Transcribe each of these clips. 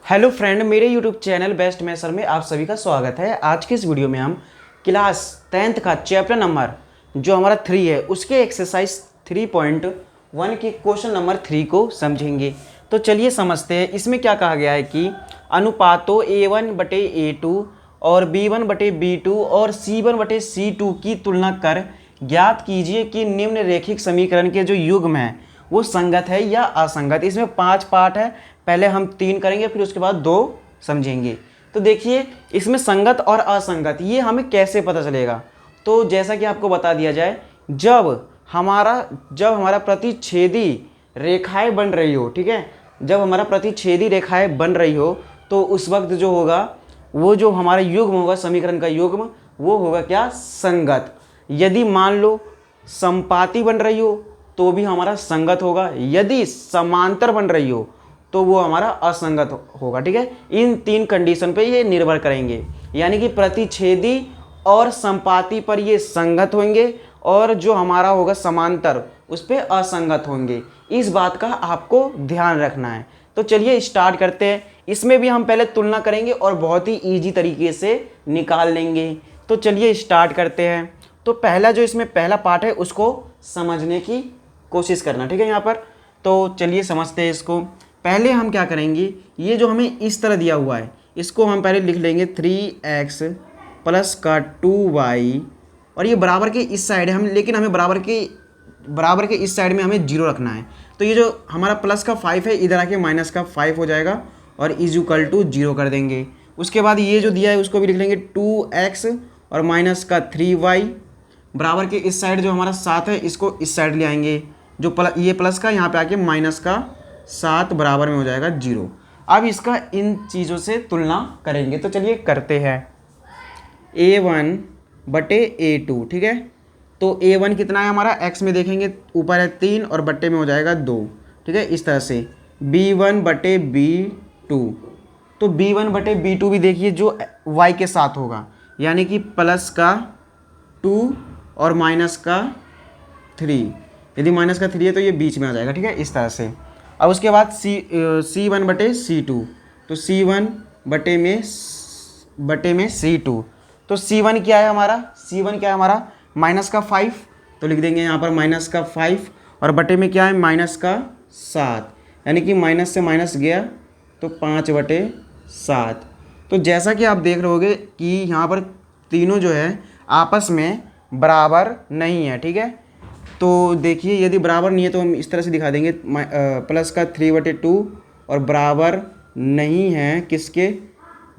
Hello friend, मेरे YouTube channel best मैसर में आप सभी का स्वागत है। आज की इस वीडियो में हम क्लास 10th का चैप्टर नंबर जो हमारा 3 है उसके एक्सरसाइज 3.1 के क्वेश्चन नंबर 3 को समझेंगे। तो चलिए समझते हैं। इसमें क्या कहा गया है कि अनुपातों A1/A2 और B1/B2 और C1/C2 की तुलना कर ज्ञात कीजिए कि निम्न रेखिक समीकरण के जो युग्म हैं वो संगत है या असंगत। इसमें 5 पार्ट है, पहले हम 3 करेंगे फिर उसके बाद 2 समझेंगे। तो देखिए इसमें संगत और असंगत ये हमें कैसे पता चलेगा। तो जैसा कि आपको बता दिया जाए, जब हमारा प्रतिच्छेदी रेखाएं बन रही हो, ठीक है, जब हमारा प्रतिच्छेदी रेखाएं बन रही हो तो उस वक्त जो होगा वो जो हमारा युग्म होगा, समीकरण का युग्म, वो होगा क्या, संगत। यदि मान लो समपाती बन रही हो तो भी हमारा संगत होगा, यदि समांतर बन रही हो तो वो हमारा असंगत होगा। ठीक है, इन 3 कंडीशन पे ये निर्भर करेंगे, यानी कि प्रतिच्छेदी और संपाती पर ये संगत होंगे और जो हमारा होगा समांतर उस पे असंगत होंगे। इस बात का आपको ध्यान रखना है। तो चलिए स्टार्ट करते हैं। इसमें भी हम पहले तुलना करेंगे और बहुत ही ईजी तरीके से निकाल लेंगे। तो चलिए स्टार्ट करते हैं। तो पहला जो इसमें पहला पार्ट है उसको समझने की कोशिश करना, ठीक है यहाँ पर। तो चलिए समझते हैं इसको। पहले हम क्या करेंगे, ये जो हमें इस तरह दिया हुआ है इसको हम पहले लिख लेंगे 3x प्लस का 2y, और ये बराबर के इस साइड है हम, लेकिन हमें बराबर के इस साइड में हमें 0 रखना है। तो ये जो हमारा प्लस का 5 है इधर आके माइनस का 5 हो जाएगा और इज इक्वल टू 0 कर देंगे। उसके बाद ये जो दिया है उसको भी लिख लेंगे 2x और माइनस का 3y, बराबर के इस साइड जो हमारा 7 है इसको इस साइड ले आएंगे, जो ये प्लस का यहाँ पे आके माइनस का 7 बराबर में हो जाएगा 0। अब इसका इन चीज़ों से तुलना करेंगे। तो चलिए करते हैं। A1/A2, ठीक है। तो A1 कितना है हमारा, x में देखेंगे ऊपर है 3 और बट्टे में हो जाएगा 2, ठीक है, इस तरह से। B1/B2, तो B1/B2 भी देखिए जो y के साथ होगा, यानी कि प्लस का 2 और माइनस का 3। यदि माइनस का 3 है तो ये बीच में आ जाएगा, ठीक है, इस तरह से। अब उसके बाद C1/C2, तो C1 बटे में C2, तो C1 क्या है हमारा, माइनस का 5, तो लिख देंगे यहाँ पर माइनस का 5 और बटे में क्या है माइनस का 7, यानी कि माइनस से माइनस गया तो 5/7। तो जैसा कि आप देख रहे होगे कि यहाँ पर तीनों जो है आपस में बराबर नहीं है, ठीक है। तो देखिए यदि बराबर नहीं है तो हम इस तरह से दिखा देंगे, प्लस का 3/2 और बराबर नहीं है किसके,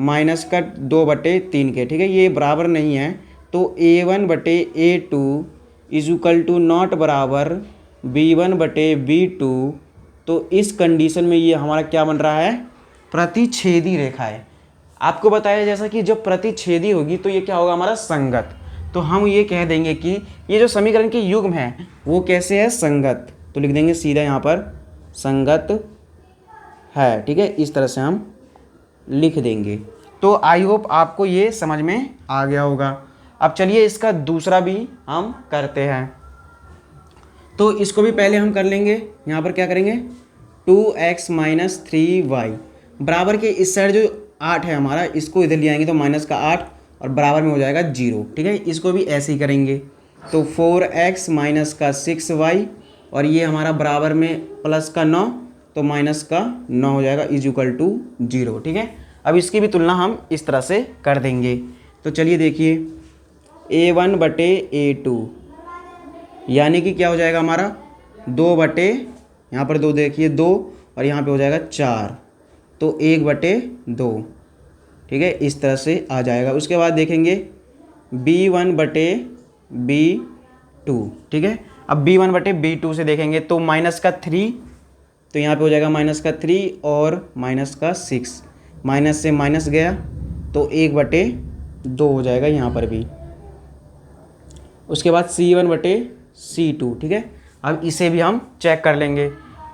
माइनस का 2/3 के, ठीक है, ये बराबर नहीं है। तो A1/A2 is equal to not बराबर B1/B2। तो इस कंडीशन में ये हमारा क्या बन रहा है, प्रतिच्छेदी रेखा है। आपको बताया जैसा कि जब प्रतिच्छेदी होगी तो ये क्या होगा हमारा, संगत। तो हम ये कह देंगे कि ये जो समीकरण के युग्म है वो कैसे है, संगत। तो लिख देंगे सीधा यहाँ पर संगत है, ठीक है, इस तरह से हम लिख देंगे। तो आई होप आपको ये समझ में आ गया होगा। अब चलिए इसका दूसरा भी हम करते हैं। तो इसको भी पहले हम कर लेंगे। यहाँ पर क्या करेंगे, 2x माइनस 3y, बराबर के इस साइड जो 8 है हमारा इसको इधर ले आएंगे तो माइनस का 8 और बराबर में हो जाएगा 0, ठीक है। इसको भी ऐसे ही करेंगे। तो 4x माइनस का 6y और ये हमारा बराबर में प्लस का 9, तो माइनस का 9 हो जाएगा इज इक्वल टू 0, ठीक है। अब इसकी भी तुलना हम इस तरह से कर देंगे। तो चलिए देखिए A1/A2 यानी कि क्या हो जाएगा हमारा 2 यहाँ पर 2 देखिए 2 और यहाँ पे हो जाएगा 4, तो 1/2, ठीक है, इस तरह से आ जाएगा। उसके बाद देखेंगे B1/B2, ठीक है। अब B1/B2 से देखेंगे तो माइनस का 3, तो यहाँ पे हो जाएगा माइनस का 3 और माइनस का 6, माइनस से माइनस गया तो 1/2 हो जाएगा यहाँ पर भी। उसके बाद C1/C2, ठीक है। अब इसे भी हम चेक कर लेंगे।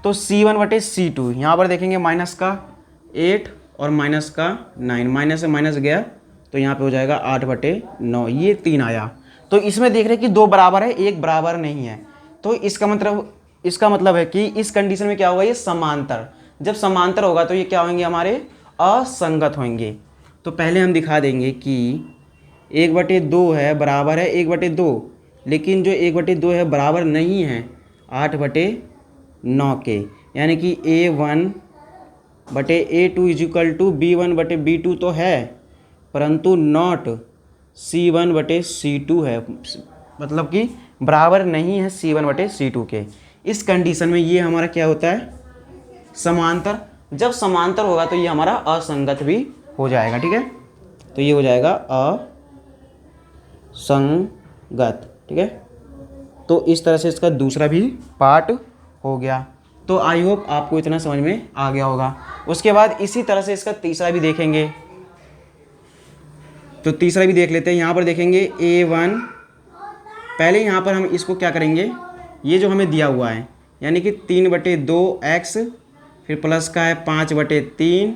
तो C1/C2 यहाँ पर देखेंगे माइनस का 8 और माइनस का 9, माइनस से माइनस गया तो यहाँ पे हो जाएगा 8/9, ये 3 आया। तो इसमें देख रहे हैं कि 2 बराबर है, 1 बराबर नहीं है। तो इसका मतलब है कि इस कंडीशन में क्या होगा, ये समांतर। जब समांतर होगा तो ये क्या होंगे हमारे असंगत होंगे। तो पहले हम दिखा देंगे कि 1/2 है बराबर है 1/2, लेकिन जो 1/2 है बराबर नहीं है 8/9 के, यानी कि A1/A2 इजिकल टू B1/B2 तो है, परंतु नॉट C1/C2 है, मतलब कि बराबर नहीं है C1/C2 के। इस कंडीशन में ये हमारा क्या होता है, समांतर। जब समांतर होगा तो ये हमारा असंगत भी हो जाएगा, ठीक है। तो ये हो जाएगा असंगत, ठीक है। तो इस तरह से इसका दूसरा भी पार्ट हो गया। तो आई होप आपको इतना समझ में आ गया होगा। उसके बाद इसी तरह से इसका तीसरा भी देखेंगे। तो तीसरा भी देख लेते हैं। यहाँ पर देखेंगे A1, पहले यहाँ पर हम इसको क्या करेंगे, ये जो हमें दिया हुआ है यानी कि 3/2x, फिर प्लस का है 5/3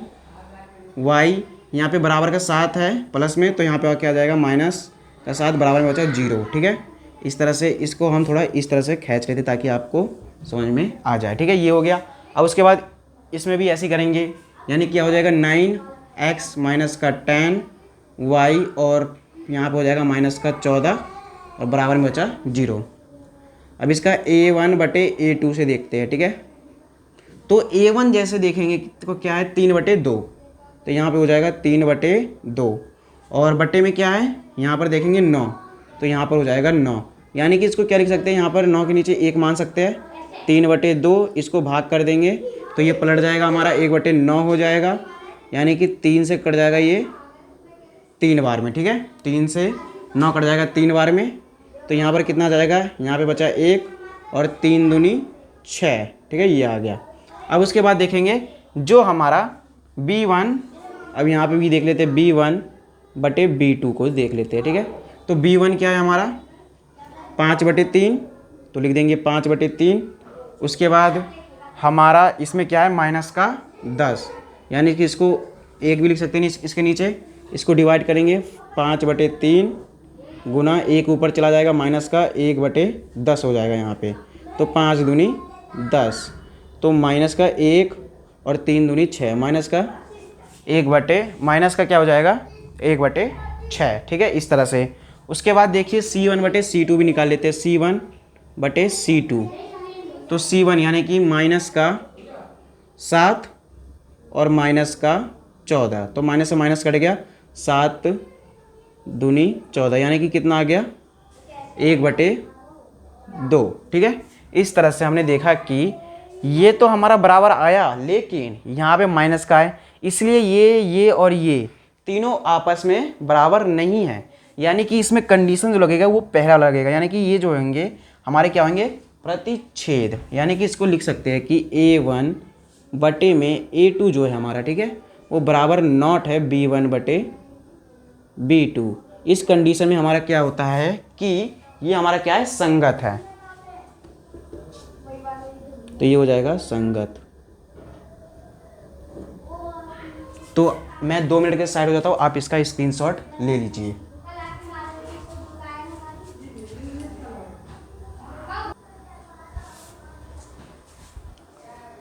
y, यहाँ पे बराबर का 7 है प्लस में, तो यहाँ पे क्या आ जाएगा माइनस का 7 बराबर में बचा 0, ठीक है। इस तरह से इसको हम थोड़ा इस तरह से खींच लेते ताकि आपको समझ में आ जाए, ठीक है। ये हो गया। अब उसके बाद इसमें भी ऐसे ही करेंगे, यानी क्या हो जाएगा 9x माइनस का 10y, और यहाँ पे हो जाएगा माइनस का 14 और बराबर में बचा 0। अब इसका A1/A2 से देखते हैं, ठीक है। तो A1 जैसे देखेंगे तो क्या है 3/2, तो यहाँ पे हो जाएगा 3/2, और बटे में क्या है यहाँ पर देखेंगे 9, तो यहाँ पर हो जाएगा 9, यानी कि इसको क्या लिख सकते हैं, यहाँ पर 9 के नीचे 1 मान सकते हैं। 3/2 इसको भाग कर देंगे तो ये पलट जाएगा हमारा 1/9 हो जाएगा, यानी कि 3 से कट जाएगा ये 3 बार में, ठीक है। 3 से 9 कट जाएगा 3 बार में, तो यहाँ पर कितना जाएगा, यहाँ पे बचा 1 और 3 दूनी 6, ठीक है, ये आ गया। अब उसके बाद देखेंगे जो हमारा B1, अब यहाँ पे भी देख लेते हैं B1/B2 को देख लेते हैं, ठीक है। तो B1 क्या है हमारा 5/3, तो लिख देंगे 5/3। उसके बाद हमारा इसमें क्या है माइनस का 10, यानी कि इसको एक भी लिख सकते हैं इसके नीचे, इसको डिवाइड करेंगे 5/3 गुना 1 ऊपर चला जाएगा माइनस का 1/10 हो जाएगा यहाँ पे, तो 5 दूनी 10, तो माइनस का 1 और 3 दूनी 6, माइनस का माइनस का क्या हो जाएगा 1/6, ठीक है, इस तरह से। उसके बाद देखिए C1/C2 भी निकाल लेते हैं, C1/C2। तो C1 यानी कि माइनस का 7 और माइनस का 14, तो माइनस से माइनस कट गया, 7 दूनी 14, यानी कि कितना आ गया 1/2, ठीक है। इस तरह से हमने देखा कि ये तो हमारा बराबर आया, लेकिन यहाँ पे माइनस का है, इसलिए ये और ये तीनों आपस में बराबर नहीं है, यानी कि इसमें कंडीशन जो लगेगा वो पहला लगेगा, यानी कि ये जो होंगे हमारे क्या होंगे प्रतिच्छेद, यानी कि इसको लिख सकते हैं कि A1/A2 जो है हमारा, ठीक है, वो बराबर नॉट है B1/B2। इस कंडीशन में हमारा क्या होता है कि ये हमारा क्या है संगत है, तो ये हो जाएगा संगत। तो मैं 2 मिनट के साइड हो जाता हूँ, आप इसका स्क्रीनशॉट ले लीजिए।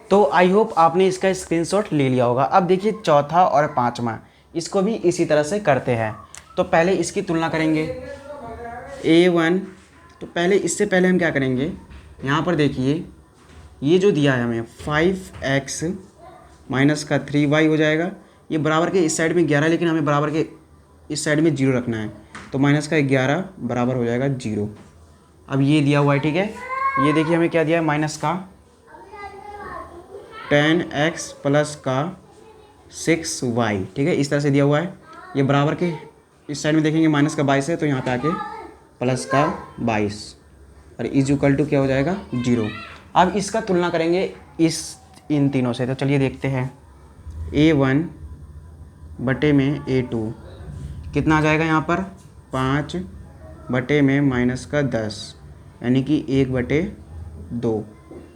तो आई होप आपने इसका स्क्रीनशॉट ले लिया होगा। अब देखिए चौथा और पांचवा, इसको भी इसी तरह से करते हैं। तो पहले इसकी तुलना करेंगे A1, तो पहले इससे पहले हम क्या करेंगे, यहाँ पर देखिए ये जो दिया है हमें 5x माइनस का 3y हो जाएगा, ये बराबर के इस साइड में 11, लेकिन हमें बराबर के इस साइड में 0 रखना है, तो माइनस का 11 बराबर हो जाएगा 0। अब ये दिया हुआ है, ठीक है, ये देखिए हमें क्या दिया है माइनस का 10x प्लस का 6y, ठीक है, इस तरह से दिया हुआ है। ये बराबर के इस साइड में देखेंगे माइनस का 22 है, तो यहाँ पे आके प्लस का 22 और इज इक्वल टू क्या हो जाएगा 0। अब इसका तुलना करेंगे इन तीनों से, तो चलिए देखते हैं। A1/A2 कितना आ जाएगा यहाँ पर 5/में माइनस का 10, यानी कि 1/2,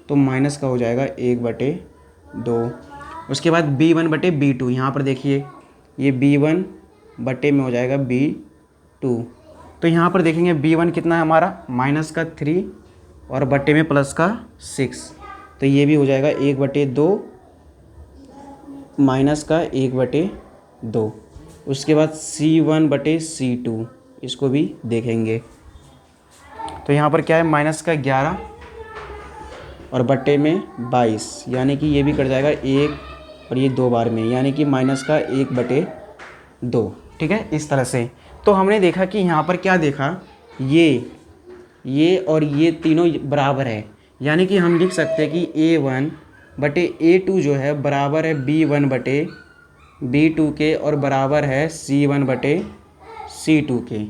तो माइनस का हो जाएगा 1/2। उसके बाद B1/B2, यहाँ पर देखिए ये B1 में हो जाएगा B2, तो यहाँ पर देखेंगे B1 कितना है हमारा माइनस का 3 और बट्टे में प्लस का 6, तो ये भी हो जाएगा 1/2 माइनस का 1/2। उसके बाद C1/C2, इसको भी देखेंगे। तो यहाँ पर क्या है, माइनस का 11 और बटे में 22, यानी कि ये भी कट जाएगा 1 और ये 2 बार में, यानी कि माइनस का 1/2। ठीक है, इस तरह से। तो हमने देखा कि यहाँ पर क्या देखा, ये और ये तीनों बराबर है, यानी कि हम लिख सकते हैं कि A1/A2 जो है बराबर है B1/B2 के और बराबर है C1/C2 के।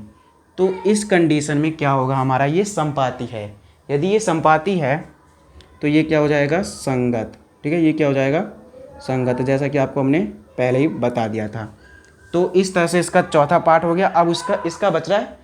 तो इस कंडीशन में क्या होगा, हमारा ये समपाती है। यदि ये समपाती है तो ये क्या हो जाएगा, संगत। ठीक है, ये क्या हो जाएगा, संगत, जैसा कि आपको हमने पहले ही बता दिया था। तो इस तरह से इसका चौथा पार्ट हो गया। अब इसका बच रहा है